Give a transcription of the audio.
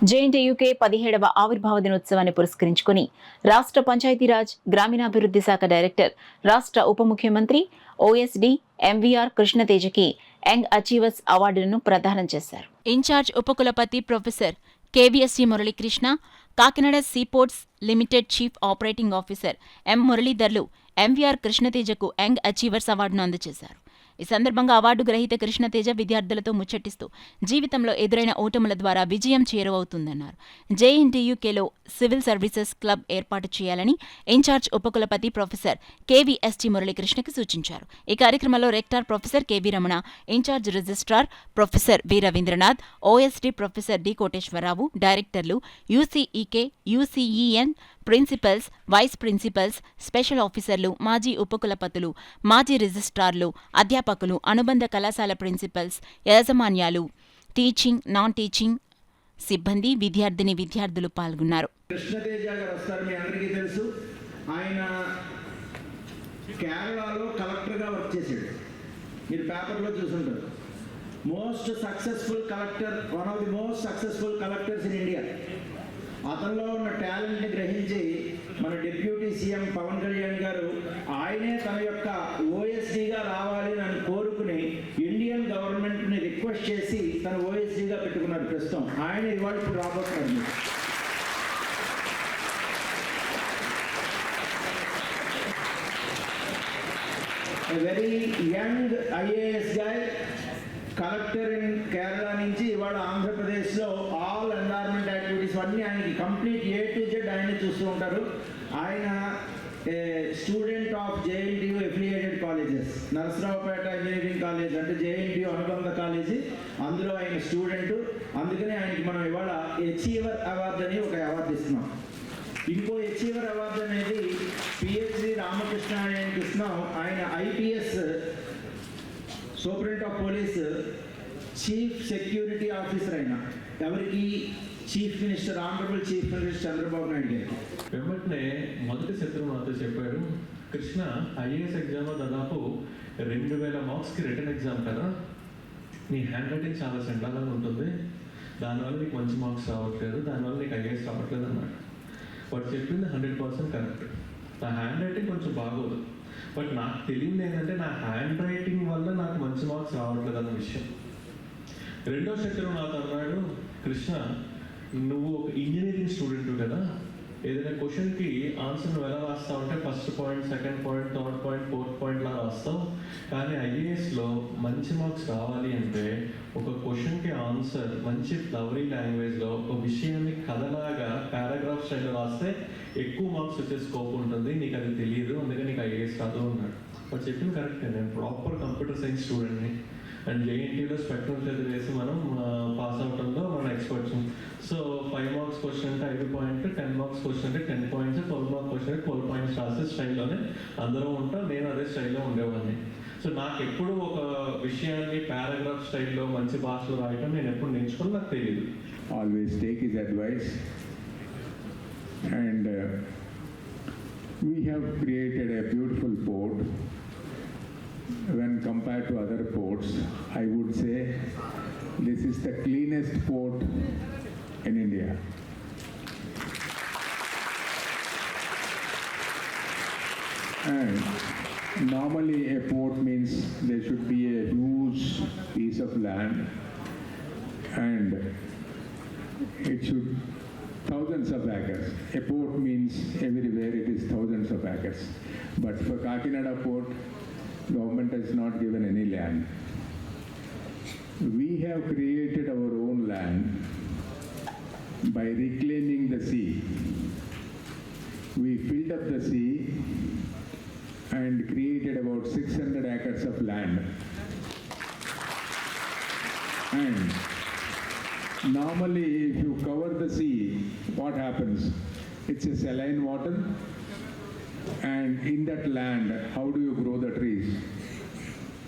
JNTUK 17వ ఆవిర్భావ దినోత్సవాన్ని పురస్కరించుకుని రాష్ట్ర పంచాయతీరాజ్ గ్రామీణాభివృద్ధి శాఖ డైరెక్టర్, రాష్ట్ర ఉప ముఖ్యమంత్రి ఓఎస్డీ ఎంవీఆర్ కృష్ణతేజకి యంగ్ అచీవర్స్ అవార్డులను ప్రదానం చేశారు. ఇన్ఛార్జ్ ఉపకులపతి professor KVSC Muralikrishna, Kakinada seaports limited chief operating officer M మురళీధర్లు ఎంవీఆర్ కృష్ణతేజకు యంగ్ అచీవర్స్ అవార్డును అందజేశారు. ఈ సందర్భంగా అవార్డు గ్రహీత కృష్ణతేజ విద్యార్థులతో ముచ్చటిస్తూ జీవితంలో ఎదురైన ఓటముల ద్వారా విజయం చేరువవుతుందన్నారు. జేఎన్టీయూకేలో సివిల్ సర్వీసెస్ క్లబ్ ఏర్పాటు చేయాలని ఇన్ఛార్జ్ ఉపకులపతి ప్రొఫెసర్ కేవీఎస్టీ మురళీకృష్ణకి సూచించారు. ఈ కార్యక్రమంలో rector professor KV Ramana, in charge registrar professor V Ravindranath, OSD professor D Koteswararao, డైరెక్టర్లు, UCEK, UCEN principals, vice principals, special ఆఫీసర్లు, మాజీ ఉపకులపతులు, మాజీ రిజిస్ట్రార్లు, అధ్యాపకులు, అనుబంధ కళాశాల ప్రిన్సిపల్స్, యాజమాన్యాలు, టీచింగ్, నాన్ టీచింగ్ సిబ్బంది, విద్యార్థులు పాల్గొన్నారు. కృష్ణతేజ గారు వస్తారు, మీ అందరికీ తెలుసు. ఆయన కేరళలో కలెక్టర్గా వర్క్ చేశాడు. మీరు పేపర్లో చూసుంటారు. Most successful collector, one of the most successful collectors in India. అతనిలో ఉన్న టాలెంట్ని గ్రహించి మన డిప్యూటీ సీఎం పవన్ కళ్యాణ్ గారు ఆయనే తన యొక్క ఓఎస్డీగా రావాలి అని కోరుకుని ఇండియన్ గవర్నమెంట్ని రిక్వెస్ట్ చేసి తన ఓఎస్డీగా పెట్టుకున్నారు. ప్రస్తుతం ఆయన ఇవాళ ఇప్పుడు రాబోతున్నారు. Very young IAS guy, collector in Kerala నుంచి ఇవాళ ఆంధ్రప్రదేశ్లో ఆల్ ఎన్వైర్న్మెంట్ యాక్టివిటీస్ అన్నీ ఆయనకి కంప్లీట్ A to Z ఆయనే చూస్తూ ఉంటారు. ఆయన student of JNTU affiliated colleges, Narasaraopet engineering college అంటే జేఎన్టీయూ అనుబంధ కాలేజీ, అందులో ఆయన స్టూడెంట్. అందుకనే ఆయనకి మనం ఇవాళ అచీవర్ అవార్డు అని ఒక అవార్డు ఇస్తున్నాం. ఇంకో అచీవర్ అవార్డు అనేది పిహెచ్డి రామకృష్ణ ఆయనకి ఇస్తున్నాం. ఆయన IPS superintendent of police chief security officer అయినా. ఎవరికి? Chief minister, honourable chief minister Chandrababu Naidu గారికి. వెంబటనే మొదటి శత్రువు నాతో చెప్పాడు, కృష్ణ ఐఏఎస్ ఎగ్జామ్లో దాదాపు 2000 మార్క్స్కి రిటర్న్ ఎగ్జామ్ కదా, నీ హ్యాండ్ రైటింగ్ చాలా సెండాలని ఉంటుంది, దానివల్ల నీకు మంచి మార్క్స్ రావట్లేదు, దానివల్ల నీకు ఐఏఎస్ రావట్లేదు అన్నాడు. వాడు చెప్పింది 100% కరెక్ట్. నా హ్యాండ్ రైటింగ్ కొంచెం బాగోదు, బట్ నాకు తెలియదు ఏంటంటే నా హ్యాండ్ రైటింగ్ వల్ల నాకు మంచి మార్క్స్ రావట్లేదు అన్న విషయం. రెండో శత్రువు నాతో అన్నాడు, కృష్ణ నువ్వు ఒక ఇంజనీరింగ్ స్టూడెంట్ కదా, ఏదైనా క్వశ్చన్కి ఆన్సర్ నువ్వు ఎలా రాస్తావు అంటే first point, second point, third point, fourth పాయింట్లా రాస్తావు, కానీ ఐఏఎస్లో మంచి మార్క్స్ రావాలి అంటే ఒక క్వశ్చన్కి ఆన్సర్ మంచి ఫ్లవరీ లాంగ్వేజ్లో ఒక విషయాన్ని కథలాగా పారాగ్రాఫ్ స్టైల్లో రాస్తే ఎక్కువ మార్క్స్ వచ్చే స్కోప్ ఉంటుంది, నీకు అది తెలియదు, అందుకని నీకు ఐఏఎస్ రాదు అన్నాడు. బట్ చెప్పింది కరెక్టే, నేను ప్రాపర్ కంప్యూటర్ సైన్స్ స్టూడెంట్ని అండ్ జేఎన్టీయూలో స్పెక్ట్రమ్ చదివేసి మనం పాస్ అవటంలో మనం ఎక్స్పర్ట్స్. సో 5 మార్క్స్ క్వశ్చన్ అంటే 5 పాయింట్, 10 మార్క్స్ క్వశ్చన్ అంటే 10 పాయింట్స్, 12 మార్క్స్ క్వశ్చన్ అంటే 12 పాయింట్స్ రాసే స్టైల్లోనే అందరూ ఉంటాం. నేను అదే స్టైల్లో ఉండేవాడిని. సో నాకు ఎప్పుడు ఒక విషయాన్ని పారాగ్రాఫ్ స్టైల్లో మంచి భాషలో రాయటం నేను ఎప్పుడు నేర్చుకుని నాకు తెలియదు. Always take his advice and we have created a beautiful port. When compared to other ports, I would say this is the cleanest port in India. And normally a port means there should be a huge piece of land and it should thousands of acres. A port means everywhere it is thousands of acres. But for Kakinada port, government has not given any land. We have created our own land by reclaiming the sea. We filled up the sea and created about 600 acres of land. And normally if you cover the sea, what happens? It's a saline water. And in that land, how do you grow the trees?